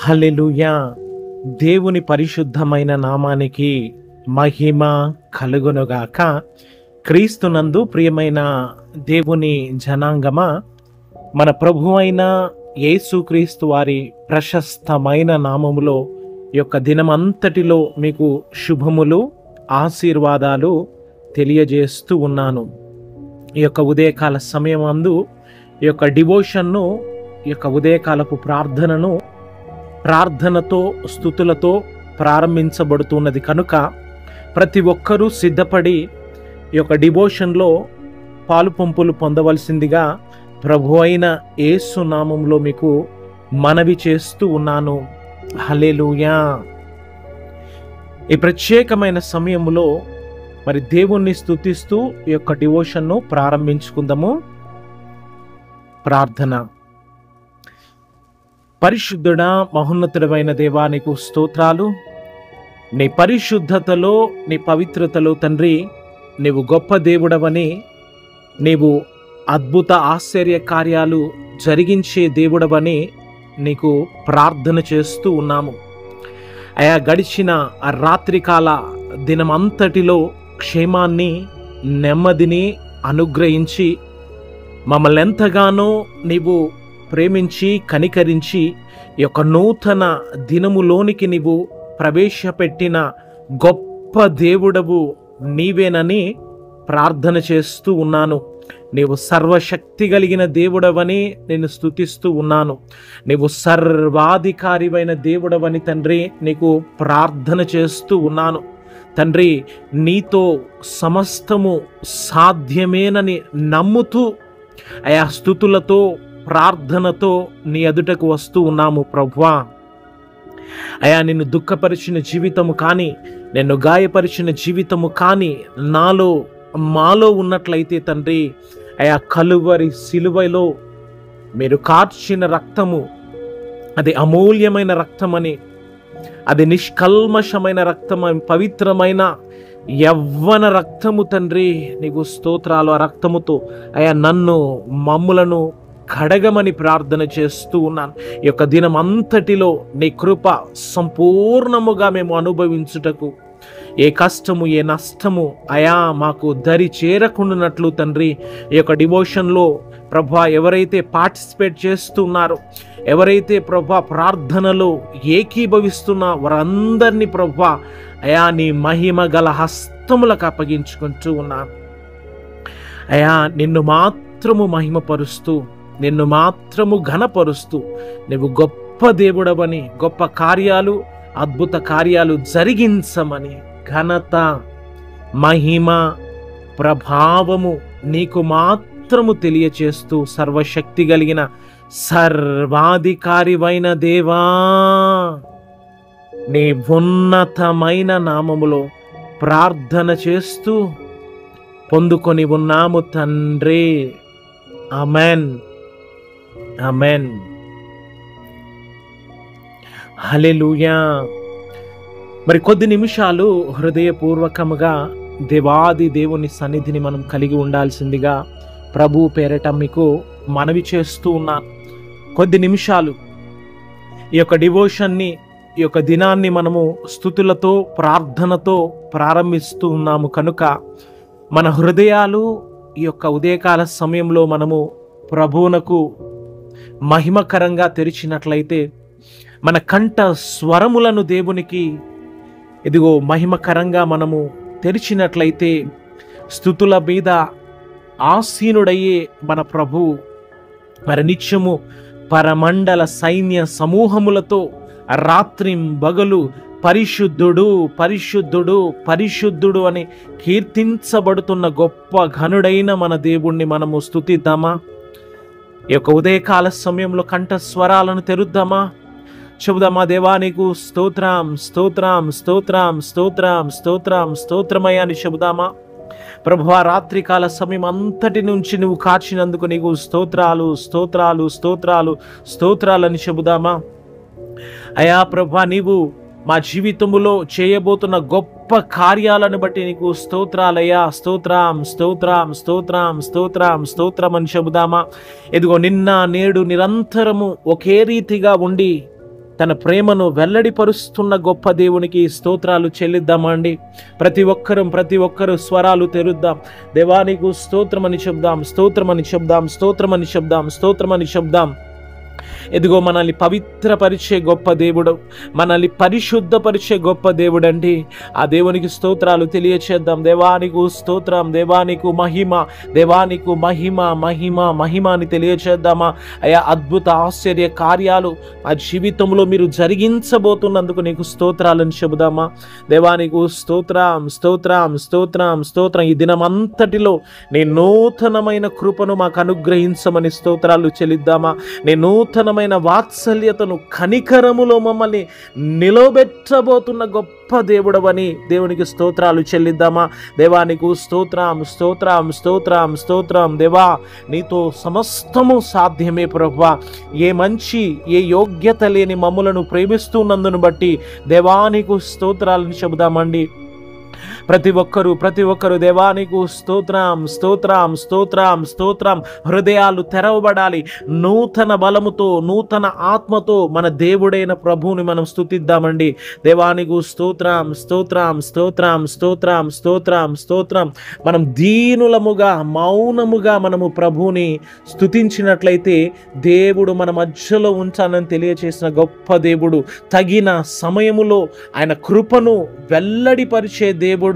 హల్లెలూయా. దేవుని పరిశుద్ధమైన నామానికి మహిమ కలుగునుగాక. క్రీస్తునందు ప్రియమైన దేవుని జనాంగమా, మన ప్రభువైన యేసుక్రీస్తు వారి ప్రశస్తమైన నామములో ఈ యొక్క దినమంతటిలో మీకు శుభములు, ఆశీర్వాదాలు తెలియజేస్తూ ఉన్నాను. ఈ యొక్క ఉదయకాల సమయం అందు ఈ యొక్క డివోషన్ను, ఈ యొక్క ఉదయకాలపు ప్రార్థనతో స్తుతులతో ప్రారంభించబడుతున్నది కనుక ప్రతి ఒక్కరూ సిద్ధపడి ఈ యొక్క డివోషన్లో పాలుపంపులు పొందవలసిందిగా ప్రభు అయిన యేసు నామంలో మీకు మనవి చేస్తూ ఉన్నాను. హల్లెలూయా. ఈ ప్రత్యేకమైన సమయంలో మరి దేవుణ్ణి స్తుతిస్తూ ఈ యొక్క డివోషన్ను ప్రారంభించుకుందాము. ప్రార్థన. పరిశుద్ధుడా, మహోన్నతుడమైన దేవా, నీకు స్తోత్రాలు. నీ పరిశుద్ధతలో, నీ పవిత్రతలో తండ్రి, నీవు గొప్ప దేవుడవని, నీవు అద్భుత ఆశ్చర్య కార్యాలు జరిగించే దేవుడవని నీకు ప్రార్థన చేస్తూ ఉన్నాము. అయా, గడిచిన ఆ రాత్రికాల దినమంతటిలో క్షేమాన్ని, నెమ్మదిని అనుగ్రహించి మమ్మల్ని ఎంతగానో నీవు ప్రేమించి కనికరించి ఈ యొక్క నూతన దినములోనికి నీవు ప్రవేశపెట్టిన గొప్ప దేవుడవు నీవేనని ప్రార్థన చేస్తూ ఉన్నాను. నీవు సర్వశక్తి కలిగిన దేవుడవని నేను స్తుతిస్తూ ఉన్నాను. నీవు సర్వాధికారివైన దేవుడవని తండ్రి నీకు ప్రార్థన చేస్తూ ఉన్నాను. తండ్రి, నీతో సమస్తము సాధ్యమేనని నమ్ముతూ అయా స్తుతులతో, ప్రార్థనతో నీ ఎదుటకు వస్తూ ఉన్నాము ప్రభువా. అయా, నిన్ను దుఃఖపరిచిన జీవితము కానీ, నిన్ను గాయపరిచిన జీవితము కానీ మాలో ఉన్నట్లయితే తండ్రి, అయా కలువరి సిలువలో మీరు కార్చిన రక్తము అది అమూల్యమైన రక్తమని, అది నిష్కల్మషమైన రక్తమని, పవిత్రమైన యవ్వన రక్తము తండ్రి, నీకు స్తోత్రాలు. ఆ రక్తముతో అయా నన్ను, మమ్ములను కడగమని ప్రార్థన చేస్తూ ఉన్నాను. ఈ యొక్క దినం అంతటిలో నీ కృప సంపూర్ణముగా మేము అనుభవించుటకు, ఏ కష్టము, ఏ నష్టము అయా మాకు దరి చేరకుండానట్లు తండ్రి, ఈ యొక్క డివోషన్లో ప్రభా ఎవరైతే పార్టిసిపేట్ చేస్తున్నారో, ఎవరైతే ప్రభా ప్రార్థనలో ఏకీభవిస్తున్నా వారందరినీ ప్రభా అయా నీ మహిమ గల హస్తములకు అప్పగించుకుంటూ ఉన్నాను. అయా, నిన్ను మాత్రము మహిమపరుస్తూ, నిన్ను మాత్రము ఘనపరుస్తూ, నువ్వు గొప్ప దేవుడవని, గొప్ప కార్యాలు, అద్భుత కార్యాలు జరిగించమని ఘనత, మహిమ, ప్రభావము నీకు మాత్రము తెలియచేస్తూ, సర్వశక్తి కలిగిన సర్వాధికారివైన దేవా, నీ ఉన్నతమైన నామములో ప్రార్థన చేస్తూ పొందుకొని ఉన్నాము తండ్రి. Amen, amen. హల్లెలూయా. మరి కొద్ది నిమిషాలు హృదయపూర్వకముగా దేవాది దేవుని సన్నిధిని మనం కలిగి ఉండాల్సిందిగా ప్రభు పేరట మీకు మనవి చేస్తూ ఉన్నాను. కొద్ది నిమిషాలు ఈ యొక్క డివోషన్ని, ఈ యొక్క దినాన్ని మనము స్తుతులతో, ప్రార్థనతో ప్రారంభిస్తూ ఉన్నాము కనుక మన హృదయాలు ఈ యొక్క ఉదయకాల సమయంలో మనము ప్రభువునకు మహిమకరంగా తెరిచినట్లయితే, మన కంఠ స్వరములను దేవునికి ఇదిగో మహిమకరంగా మనము తెరిచినట్లయితే, స్తుతుల మీద ఆసీనుడయ్యే మన ప్రభువు మరి నిత్యము పరమండల సైన్య సమూహములతో రాత్రింబగలు పరిశుద్ధుడు, పరిశుద్ధుడు, పరిశుద్ధుడు అని కీర్తించబడుతున్న గొప్ప ఘనుడైన మన దేవుణ్ణి మనము స్తుతిద్దామా? ఈ యొక్క ఉదయకాల సమయంలో కంఠ స్వరాలను తెరుద్దామా? చెబుదామా, దేవా నీకు స్తోత్రం, స్తోత్రం, స్తోత్రం, స్తోత్రం, స్తోత్రం, స్తోత్రమయ్యా అని చెబుదామా? ప్రభువా, రాత్రికాల సమయం అంతటి నుంచి నువ్వు కాచినందుకు నీకు స్తోత్రాలు, స్తోత్రాలు, స్తోత్రాలు, స్తోత్రాలని చెబుదామా? అయా ప్రభువా, నీవు మా జీవితములో చేయబోతున్న గొప్ప కార్యాలను బట్టి నీకు స్తోత్రాలయ్యా. స్తోత్రం, స్తోత్రం, స్తోత్రం, స్తోత్రం, స్తోత్రం అని చెబుదామా? ఇదిగో నిన్న నేడు నిరంతరము ఒకే రీతిగా ఉండి తన ప్రేమను వెల్లడిపరుస్తున్న గొప్ప దేవునికి స్తోత్రాలు చెల్లిద్దామండి. ప్రతి ఒక్కరు స్వరాలు తెరుద్దాం. దేవానికి స్తోత్రమని చెప్దాం, స్తోత్రమని చెప్దాం, స్తోత్రమని చెప్దాం, స్తోత్రమని చెప్దాం. ఎదిగో మనల్ని పవిత్రపరిచే గొప్ప దేవుడు, మనల్ని పరిశుద్ధపరిచే గొప్ప దేవుడు అండి. ఆ దేవునికి స్తోత్రాలు తెలియచేద్దాం. దేవానికి స్తోత్రం, దేవానికి మహిమ, దేవానికి మహిమ మహిమ మహిమ అని తెలియచేద్దామా? అయా అద్భుత ఆశ్చర్య కార్యాలు ఆ జీవితంలో మీరు జరిగించబోతున్నందుకు నీకు స్తోత్రాలని చెబుదామా? దేవానికి స్తోత్రం, స్తోత్రం, స్తోత్రం, స్తోత్రం. ఈ దినమంతటిలో నీ నూతనమైన కృపను మాకు అనుగ్రహించమని స్తోత్రాలు చెల్లిద్దామా? నీ నూతనమైన వాత్సల్యతను, కనికరములో మమ్మల్ని నిలబెట్టబోతున్న గొప్ప దేవుడవని దేవునికి స్తోత్రాలు చెల్లిద్దామా? దేవానికి స్తోత్రం, స్తోత్రం, స్తోత్రం, స్తోత్రం. దేవా, నీతో సమస్తము సాధ్యమే ప్రభువా. ఏ మంచి, ఏ యోగ్యత లేని మమ్ములను ప్రేమిస్తున్నందును బట్టి దేవానికి స్తోత్రాలను చెబుదామండి. ప్రతి ఒక్కరు దేవానికి స్తోత్రం, స్తోత్రం, స్తోత్రం, స్తోత్రం. హృదయాలు తెరవబడాలి. నూతన బలముతో, నూతన ఆత్మతో మన దేవుడైన ప్రభువుని మనం స్తుతిద్దామండి. దేవానికి స్తోత్రం, స్తోత్రం, స్తోత్రం, స్తోత్రం, స్తోత్రం, స్తోత్రం. మనం దీనులముగా, మౌనముగా మనము ప్రభువుని స్తుతించినట్లయితే దేవుడు మన మధ్యలో ఉంచాలని తెలియచేసిన గొప్ప దేవుడు. తగిన సమయములో ఆయన కృపను వెల్లడిపరిచే దేవుడు,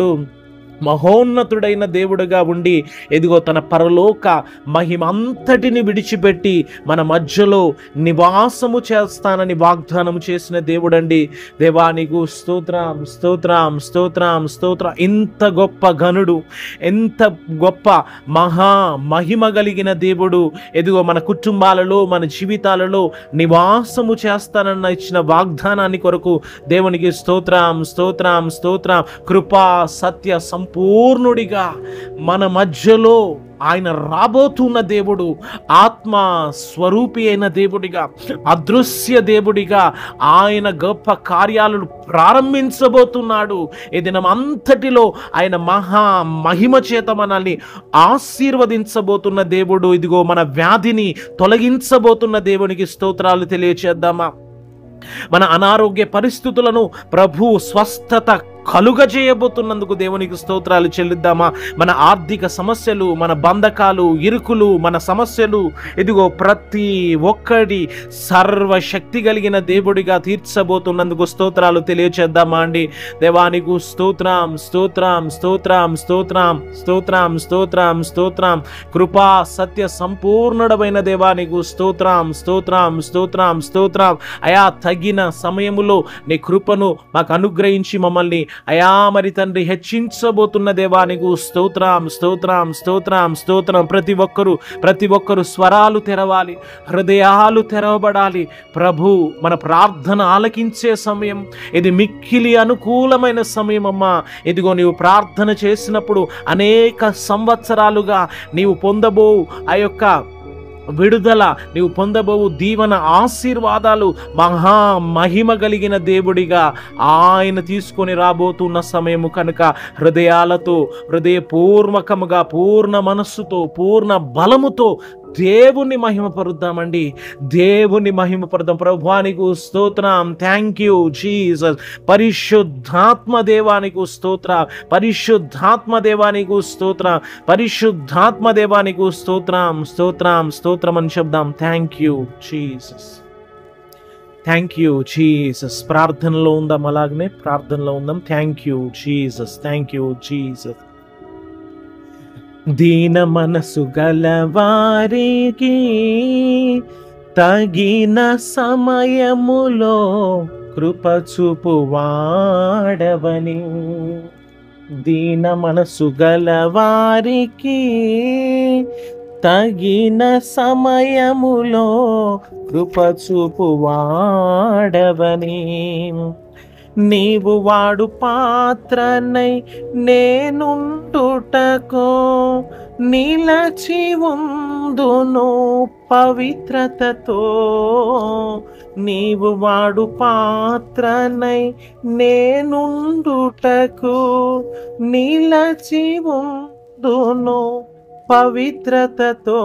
మహోన్నతుడైన దేవుడుగా ఉండి ఎదిగో తన పరలోక మహిమ అంతటిని విడిచిపెట్టి మన మధ్యలో నివాసము చేస్తానని వాగ్దానము చేసిన దేవుడండి. దేవానికి స్తోత్రం, స్తోత్రం, స్తోత్రం, స్తోత్రం. ఇంత గొప్ప ఘనుడు, ఎంత గొప్ప మహా మహిమ కలిగిన దేవుడు ఎదిగో మన కుటుంబాలలో, మన జీవితాలలో నివాసము చేస్తానన్న ఇచ్చిన వాగ్దానాన్ని కొరకు దేవునికి స్తోత్రం, స్తోత్రం, స్తోత్రం. కృపా సత్య సంపూర్ణుడిగా మన మధ్యలో ఆయన రాబోతున్న దేవుడు, ఆత్మ స్వరూపి అయిన దేవుడిగా, అదృశ్య దేవుడిగా ఆయన గొప్ప కార్యాలను ప్రారంభించబోతున్నాడు. ఈ దినం అంతటిలో ఆయన మహా మహిమ చేత మనల్ని ఆశీర్వదించబోతున్న దేవుడు. ఇదిగో మన వ్యాధిని తొలగించబోతున్న దేవునికి స్తోత్రాలు తెలియచేద్దామా? మన అనారోగ్య పరిస్థితులను ప్రభు స్వస్థత కలుగజేయబోతున్నందుకు దేవునికి స్తోత్రాలు చెల్లిద్దామా? మన ఆర్థిక సమస్యలు, మన బంధకాలు, ఇరుకులు, మన సమస్యలు ఇదిగో ప్రతి ఒక్కటి సర్వశక్తి కలిగిన దేవుడిగా తీర్చబోతున్నందుకు స్తోత్రాలు తెలియచేద్దామా అండి? దేవానికి స్తోత్రం, స్తోత్రం, స్తోత్రం, స్తోత్రం, స్తోత్రం, స్తోత్రం, స్తోత్రం. కృపా సత్య సంపూర్ణుడమైన దేవానికి స్తోత్రం, స్తోత్రం, స్తోత్రం, స్తోత్రం. అయా తగిన సమయములో నీ కృపను మాకు అనుగ్రహించి మమ్మల్ని అయా మరి తండ్రి హెచ్చించబోతున్న దేవానికి స్తోత్రం, స్తోత్రం, స్తోత్రం, స్తోత్రం. ప్రతి ఒక్కరు స్వరాలు తెరవాలి, హృదయాలు తెరవబడాలి. ప్రభు మన ప్రార్థన ఆలకించే సమయం ఇది, మిక్కిలి అనుకూలమైన సమయం అమ్మా. ఇదిగో నీవు ప్రార్థన చేసినప్పుడు అనేక సంవత్సరాలుగా నీవు పొందబో ఆ యొక్క విడుదల, నీవు పొందబోవు దీవెన, ఆశీర్వాదాలు మహా మహిమ కలిగిన దేవుడిగా ఆయన తీసుకొని రాబోతున్న సమయము కనుక హృదయాలతో, హృదయపూర్వకముగా, పూర్ణ మనస్సుతో, పూర్ణ బలముతో దేవుని మహిమపరుద్దామండి. దేవుని మహిమపరుద్దాం. ప్రభువానికి స్తోత్రం. Thank you Jesus. పరిశుద్ధాత్మ దేవానికి స్తోత్రం, పరిశుద్ధాత్మ దేవానికి స్తోత్రం, పరిశుద్ధాత్మ దేవానికి స్తోత్రం, స్తోత్రం, స్తోత్రం అని చెప్దాం. Thank you Jesus, thank you Jesus. ప్రార్థనలో ఉందాం, అలాగనే ప్రార్థనలో ఉందాం. Thank you Jesus, thank you Jesus. దీన మనసు గలవారికి తగిన సమయములో కృప చూపువాడవని, దీన మనసు గలవారికి తగిన సమయములో కృప చూపువాడవని, నీవు వాడు పాత్రనై నేనుండుటకో నిలచి ఉందును పవిత్రతతో, నీవు వాడు పాత్రనై నేనుండుటకు నిలచి ఉందును పవిత్రతతో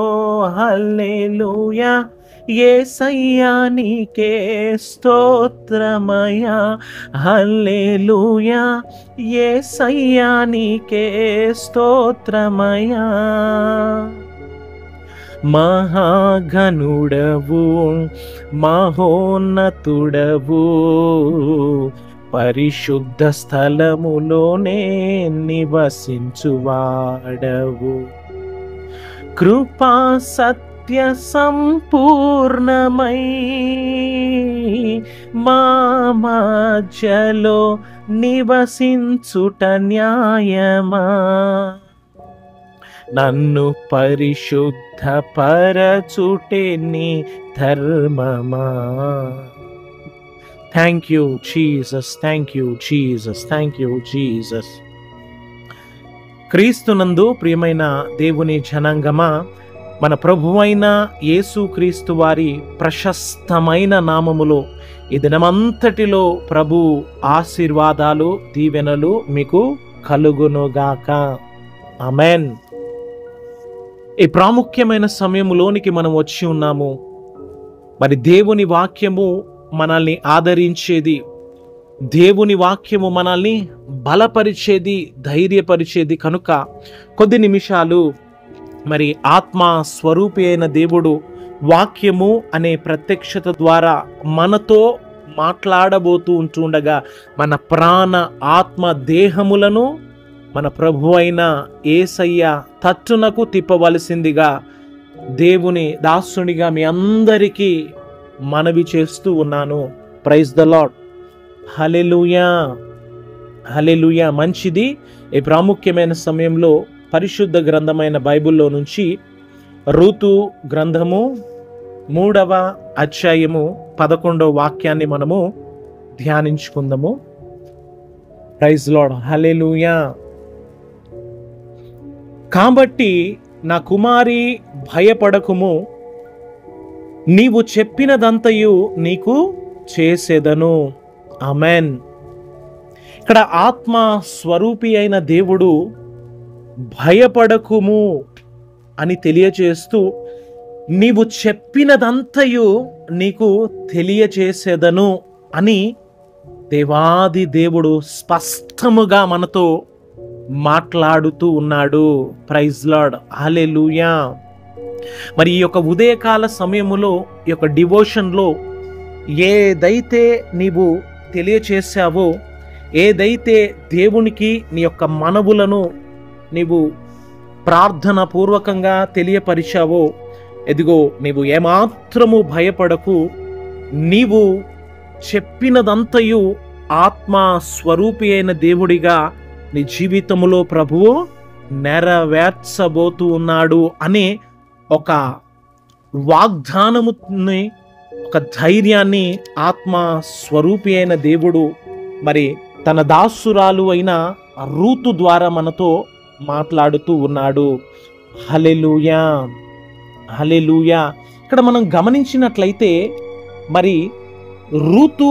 హల్లెలూయా, యేసయ్యా నీకే స్తోత్రమయ్యా, హల్లెలూయా, యేసయ్యా నీకే స్తోత్రమయ్యా. మహాగణుడవు మహోన్నతుడవు, పరిశుద్ధ స్థలములోనే నివసించువాడవు, కృపా సత్య సంపూర్ణమై మా మధ్యలో నివసించుట న్యాయమా, నన్ను పరిశుద్ధ పరచుటే నీ ధర్మమా. Thank you Jesus, thank you Jesus, thank you Jesus. క్రీస్తునందు ప్రియమైన దేవుని జనాంగమా, మన ప్రభువైన యేసుక్రీస్తు వారి ప్రశస్తమైన నామములో ఈ దినమంతటిలో ప్రభు ఆశీర్వాదాలు దీవెనలు మీకు కలుగునుగాక. ఆమెన్. ఈ ప్రాముఖ్యమైన సమయంలోనికి మనం వచ్చి ఉన్నాము. మరి దేవుని వాక్యము మనల్ని ఆదరించేది, దేవుని వాక్యము మనల్ని బలపరిచేది, ధైర్యపరిచేది కనుక కొద్ది నిమిషాలు మరి ఆత్మ స్వరూపి అయిన దేవుడు వాక్యము అనే ప్రత్యక్షత ద్వారా మనతో మాట్లాడబోతూ ఉంటుండగా మన ప్రాణ ఆత్మ దేహములను మన ప్రభు అయిన యేసయ్య తట్టునకు తిప్పవలసిందిగా దేవుని దాసునిగా మీ అందరికీ మనవి చేస్తూ ఉన్నాను. Praise the lord. Hallelujah, hallelujah. మంచిది. ఈ ప్రాముఖ్యమైన సమయంలో పరిశుద్ధ గ్రంథమైన బైబిల్లో నుంచి రూతు గ్రంథము 3వ అధ్యాయము 11వ వాక్యాన్ని మనము ధ్యానించుకుందాము. Praise lord. హల్లెలూయా. కాబట్టి నా కుమారి భయపడకుము, నీవు చెప్పినదంతయు నీకు చేసేదను. ఆమెన్. ఇక్కడ ఆత్మ స్వరూపి అయిన దేవుడు భయపడకుము అని తెలియచేస్తూ నీవు చెప్పినదంతయు నీకు తెలియచేసేదను అని దేవాది దేవుడు స్పష్టముగా మనతో మాట్లాడుతూ ఉన్నాడు. Praise lord. హల్లెలూయా. మరి ఈ యొక్క ఉదయకాల సమయములో ఈ యొక్క డివోషన్లో ఏదైతే నీవు తెలియచేసావో, ఏదైతే దేవునికి నీ యొక్క మనవులను నీవు ప్రార్థన పూర్వకంగా తెలియపరిచావో, ఎదిగో నీవు ఏమాత్రము భయపడకు, నీవు చెప్పినదంతయు ఆత్మ స్వరూపి అయిన దేవుడిగా నీ జీవితంలో ప్రభువు నెరవేర్చబోతూ ఉన్నాడు అనే ఒక వాగ్దానముని, ఒక ధైర్యాన్ని ఆత్మ స్వరూపి అయిన దేవుడు మరి తన దాసురాలు అయిన రూతు ద్వారా మనతో మాట్లాడుతూ ఉన్నాడు. హల్లెలూయా, హల్లెలూయా. ఇక్కడ మనం గమనించినట్లయితే మరి రూతు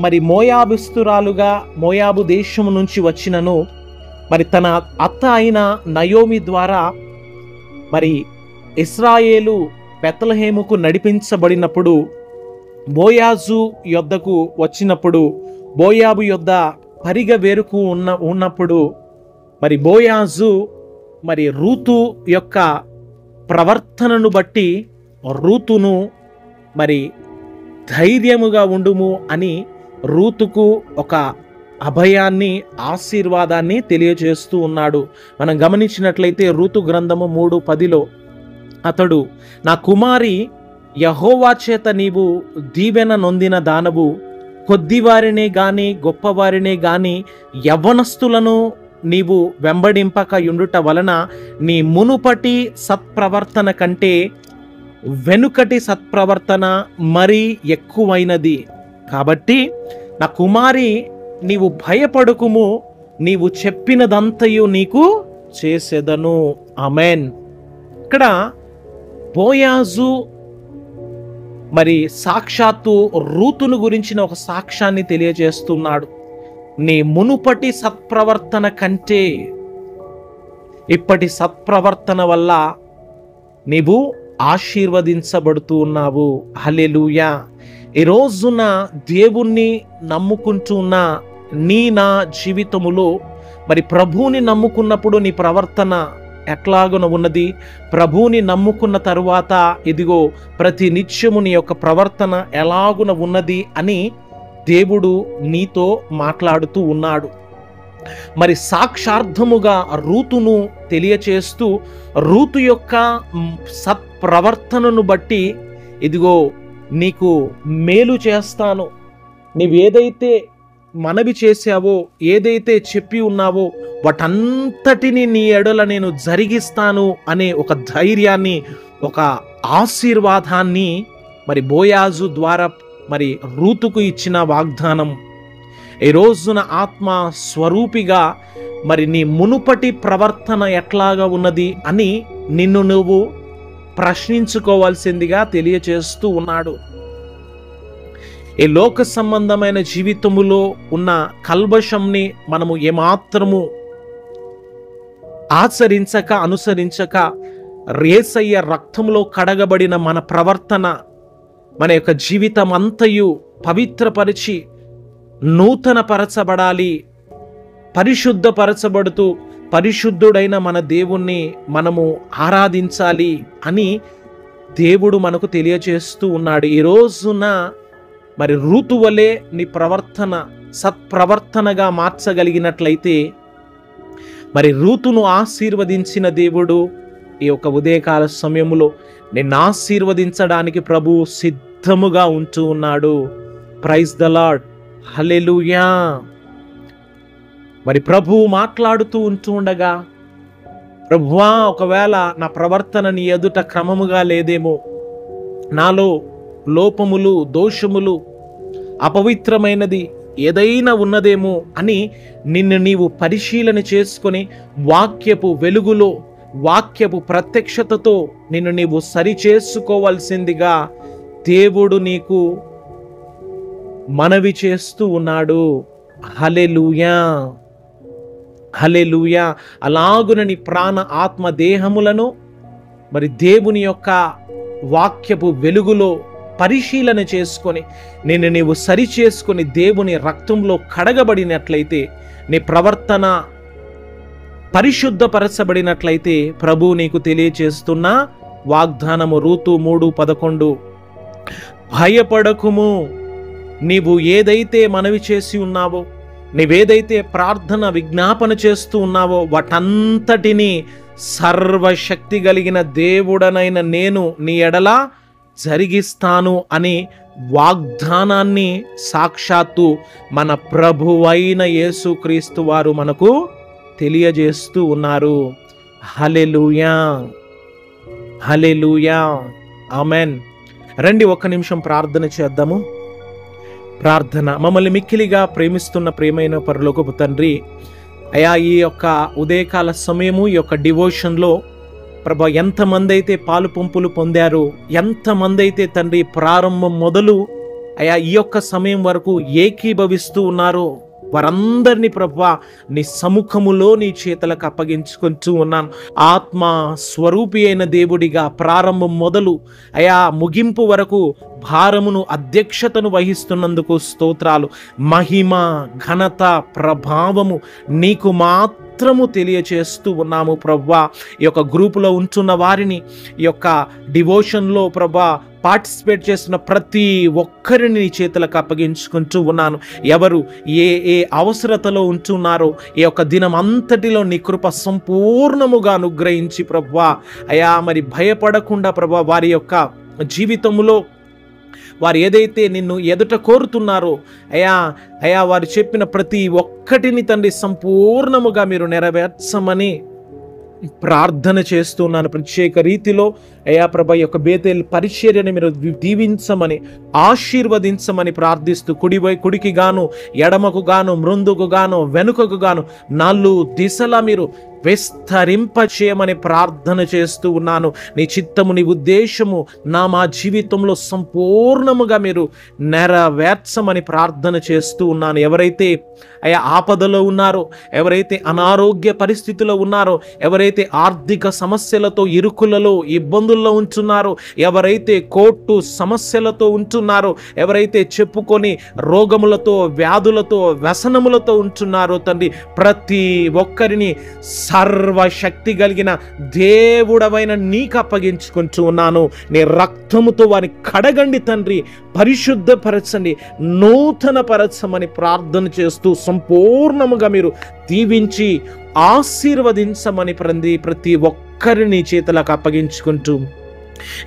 మరి మోయాబిస్తురాలుగా మోయాబు దేశము నుంచి వచ్చినను మరి తన అత్త అయిన నయోమి ద్వారా మరి ఇశ్రాయేలు బెత్లెహేముకు నడిపించబడినప్పుడు బోయాజు యొద్దకు వచ్చినప్పుడు, బోయాబు యొద్ద పరిగ వేరుకు ఉన్నప్పుడు మరి బోయాజు మరి రూతు యొక్క ప్రవర్తనను బట్టి రూతును మరి ధైర్యముగా ఉండుము అని రూతుకు ఒక అభయాన్ని, ఆశీర్వాదాన్ని తెలియజేస్తూ ఉన్నాడు. మనం గమనించినట్లయితే రూతు గ్రంథము 3:10లో అతడు, నా కుమారి యెహోవా చేత నీవు దీవెన నొందిన దానవు, కొద్దివారినే గాని గొప్పవారినే గాని యవ్వనస్తులను నీవు వెంబడింపక యుండుట వలన నీ మునుపటి సత్ప్రవర్తన కంటే వెనుకటి సత్ప్రవర్తన మరీ ఎక్కువైనది. కాబట్టి నా కుమారి నీవు భయపడకుము, నీవు చెప్పినదంతయు నీకు చేసేదను. ఆమెన్. ఇక్కడ బోయాజు మరి సాక్షాత్తు రూతును గురించిన ఒక సాక్ష్యాన్ని తెలియజేస్తున్నాడు. నీ మునుపటి సత్ప్రవర్తన కంటే ఇప్పటి సత్ప్రవర్తన వల్ల నీవు ఆశీర్వదించబడుతూ ఉన్నావు. హల్లెలూయా. ఈ రోజున దేవుణ్ణి నమ్ముకుంటూ ఉన్న నా జీవితములో మరి ప్రభువుని నమ్ముకున్నప్పుడు నీ ప్రవర్తన ఎట్లాగున ఉన్నది? ప్రభువుని నమ్ముకున్న తరువాత ఇదిగో ప్రతి నిత్యము నీ యొక్క ప్రవర్తన ఎలాగున ఉన్నది అని దేవుడు నీతో మాట్లాడుతూ ఉన్నాడు. మరి సాక్షార్థముగా రూతును తెలియచేస్తూ రూతు యొక్క సత్ప్రవర్తనను బట్టి ఇదిగో నీకు మేలు చేస్తాను, నీవేదైతే మనవి చేశావో, ఏదైతే చెప్పి ఉన్నావో వాటంతటిని నీ ఎడల నేను జరిగిస్తాను అనే ఒక ధైర్యాన్ని, ఒక ఆశీర్వాదాన్ని మరి బోయాజు ద్వారా మరి రూతుకు ఇచ్చిన వాగ్దానం. ఈ రోజున ఆత్మ స్వరూపిగా మరి నీ మునుపటి ప్రవర్తన ఎట్లాగా ఉన్నది అని నిన్ను నువ్వు ప్రశ్నించుకోవాల్సిందిగా తెలియచేస్తూ ఉన్నాడు. ఈ లోక సంబంధమైన జీవితములో ఉన్న కల్మషంని మనము ఏమాత్రము ఆచరించక అనుసరించక యేసయ్య రక్తంలో కడగబడిన మన ప్రవర్తన, మన యొక్క జీవితం అంతయు పవిత్రపరిచి నూతనపరచబడాలి. పరిశుద్ధపరచబడుతూ పరిశుద్ధుడైన మన దేవుణ్ణి మనము ఆరాధించాలి అని దేవుడు మనకు తెలియచేస్తూ ఉన్నాడు. ఈ రోజున మరి రూతు వలె నీ ప్రవర్తన సత్ప్రవర్తనగా మార్చగలిగినట్లయితే మరి రూతును ఆశీర్వదించిన దేవుడు ఈ యొక్క ఉదయకాల సమయంలో నిన్ను ఆశీర్వదించడానికి ప్రభు సిద్ధముగా ఉంటూ ఉన్నాడు. Praise the lord. హల్లెలూయా. మరి ప్రభువు మాట్లాడుతూ ఉంటూ ఉండగా, ప్రభువా ఒకవేళ నా ప్రవర్తన నీ ఎదుట క్రమముగా లేదేమో, నాలో లోపములు, దోషములు, అపవిత్రమైనది ఏదైనా ఉన్నదేమో అని నిన్ను నీవు పరిశీలన చేసుకొని వాక్యపు వెలుగులో, వాక్యపు ప్రత్యక్షతతో నిన్ను నీవు సరిచేసుకోవాల్సిందిగా దేవుడు నీకు మనవి చేస్తూ ఉన్నాడు. హల్లెలూయా. హల్లెలూయా. అలాగున నీ ప్రాణ ఆత్మ దేహములను మరి దేవుని యొక్క వాక్యపు వెలుగులో పరిశీలన చేసుకొని నిన్ను నీవు సరిచేసుకొని దేవుని రక్తంలో కడగబడినట్లయితే, నీ ప్రవర్తన పరిశుద్ధపరచబడినట్లయితే ప్రభు నీకు తెలియచేస్తున్న వాగ్దానము రూతు 3:11, భయపడకుము, నీవు ఏదైతే మనవి చేసి ఉన్నావో, నీవేదైతే ప్రార్థన విజ్ఞాపన చేస్తూ ఉన్నావో వాటంతటినీ సర్వశక్తి కలిగిన దేవుడనైన నేను నీ ఎడల జరిగిస్తాను అని వాగ్దానాన్ని సాక్షాత్తు మన ప్రభువైన యేసుక్రీస్తు వారు మనకు తెలియజేస్తూ ఉన్నారు. హల్లెలూయా. హల్లెలూయా. ఆమెన్. రండి ఒక్క నిమిషం ప్రార్థన చేద్దాము. ప్రార్థన. మమ్మల్ని మిక్కిలిగా ప్రేమిస్తున్న ప్రియమైన పరలోకపు తండ్రి, అయా ఈ యొక్క ఉదయకాల సమయము, ఈ యొక్క డివోషన్లో ప్రభా ఎంతమంది అయితే పాలు పంపులు పొందారో, ఎంతమంది అయితే తండ్రి ప్రారంభం మొదలు అయా ఈ యొక్క సమయం వరకు ఏకీభవిస్తూ ఉన్నారో వారందరినీ ప్రభా నీ సముఖములో నీ చేతులకు అప్పగించుకుంటూ ఉన్నాను. ఆత్మ స్వరూపి అయిన దేవుడిగా ప్రారంభం మొదలు అయా ముగింపు వరకు భారమును, అధ్యక్షతను వహిస్తున్నందుకు స్తోత్రాలు. మహిమ, ఘనత, ప్రభావము నీకు మాత్రము తెలియచేస్తూ ఉన్నాము ప్రభువా. ఈ యొక్క గ్రూపులో ఉంటున్న వారిని, ఈ యొక్క డివోషన్లో ప్రభా పార్టిసిపేట్ చేస్తున్న ప్రతి ఒక్కరిని నీ చేతులకు అప్పగించుకుంటూ ఉన్నాను. ఎవరు ఏ ఏ అవసరతలో ఉంటున్నారో ఈ యొక్క దినం అంతటిలో నీ కృప సంపూర్ణముగా అనుగ్రహించి ప్రభువా అయా మరి భయపడకుండా ప్రభువా వారి యొక్క జీవితంలో వారు ఏదైతే నిన్ను ఎదుట కోరుతున్నారో అయా వారు చెప్పిన ప్రతి ఒక్కటిని తండ్రి సంపూర్ణముగా మీరు నెరవేర్చమని ప్రార్థన చేస్తున్నాను. ప్రత్యేక రీతిలో అయా ప్రభా యొక్క బేతేల్ పరిచర్యని మీరు దీవించమని, ఆశీర్వదించమని ప్రార్థిస్తూ కుడికి గాను, ఎడమకు గాను, మృందుకు గాను, వెనుకకు గాను 4 దిశలా మీరు విస్తరింపచేయమని ప్రార్థన చేస్తూ ఉన్నాను. నీ చిత్తము, నీ ఉద్దేశము మా జీవితంలో సంపూర్ణముగా మీరు నెరవేర్చమని ప్రార్థన చేస్తూ ఉన్నాను. ఎవరైతే అయా ఆపదలో ఉన్నారో, ఎవరైతే అనారోగ్య పరిస్థితిలో ఉన్నారో, ఎవరైతే ఆర్థిక సమస్యలతో, ఇరుకులలో, ఇబ్బందుల్లో ఉంటున్నారో, ఎవరైతే కోర్టు సమస్యలతో ఉంటున్నారో, ఎవరైతే చెప్పుకొని రోగములతో, వ్యాధులతో, వ్యసనములతో ఉంటున్నారో తండ్రి, ప్రతి ఒక్కరిని సర్వశక్తి కలిగిన దేవుడవైన నీకు అప్పగించుకుంటూ ఉన్నాను. నీ రక్తముతో వారిని కడగండి తండ్రి, పరిశుద్ధపరచండి, నూతన పరచమని ప్రార్థన చేస్తూ సంపూర్ణముగా మీరు దీవించి ఆశీర్వదించమని ప్రతి ఒక్కరిని చేతులకు అప్పగించుకుంటూ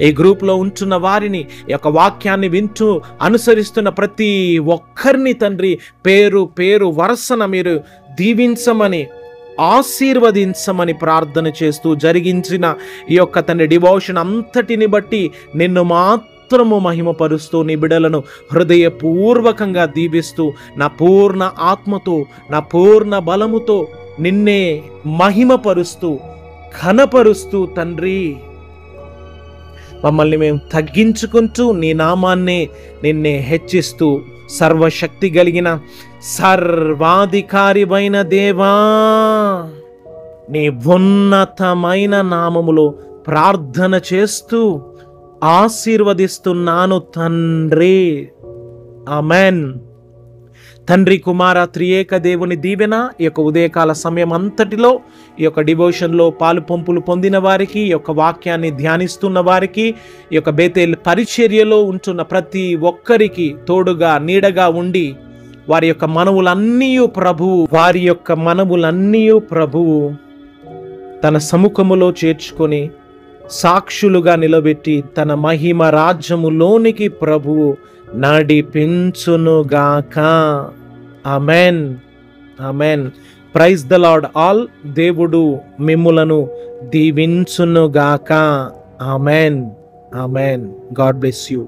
ఈ గ్రూప్లో ఉంటున్న వారిని, ఈ యొక్క వాక్యాన్ని వింటూ అనుసరిస్తున్న ప్రతి ఒక్కరిని తండ్రి పేరు పేరు వరుసన మీరు దీవించమని, ఆశీర్వదించమని ప్రార్థన చేస్తూ జరిగించిన ఈ యొక్క తండ్రి డివోషన్ అంతటిని బట్టి నిన్ను మాత్రము మహిమపరుస్తూ నీ బిడ్డలను హృదయపూర్వకంగా దీవిస్తూ నా పూర్ణ ఆత్మతో, నా పూర్ణ బలముతో నిన్నే మహిమపరుస్తూ ఘనపరుస్తూ తండ్రి మమ్మల్ని మేము తగ్గించుకుంటూ నీ నామాన్నే నిన్నే హెచ్చిస్తూ సర్వశక్తి కలిగిన సర్వాధికారివైన దేవా నీ ఉన్నతమైన నామములో ప్రార్థన చేస్తూ ఆశీర్వదిస్తున్నాను తండ్రి. ఆమెన్. తండ్రి, కుమార, త్రియేక దేవుని దీవెన ఈ యొక్క ఉదయకాల సమయం అంతటిలో ఈ యొక్క డివోషన్లో పాలు పంపులు పొందిన వారికి, ఈ యొక్క వాక్యాన్ని ధ్యానిస్తున్న వారికి, ఈ యొక్క బేతేల్ పరిచర్యలో ఉంటున్న ప్రతి ఒక్కరికి తోడుగా నీడగా ఉండి వారి యొక్క మనవులన్నీ ప్రభువు తన సముఖములో చేర్చుకొని సాక్షులుగా నిలబెట్టి తన మహిమ రాజ్యములోనికి ప్రభువు నడిపించునుగాక. Amen, amen. Praise the Lord all. దేవుడు మిమ్ములను దీవించునుగాక. Amen, amen. God bless you.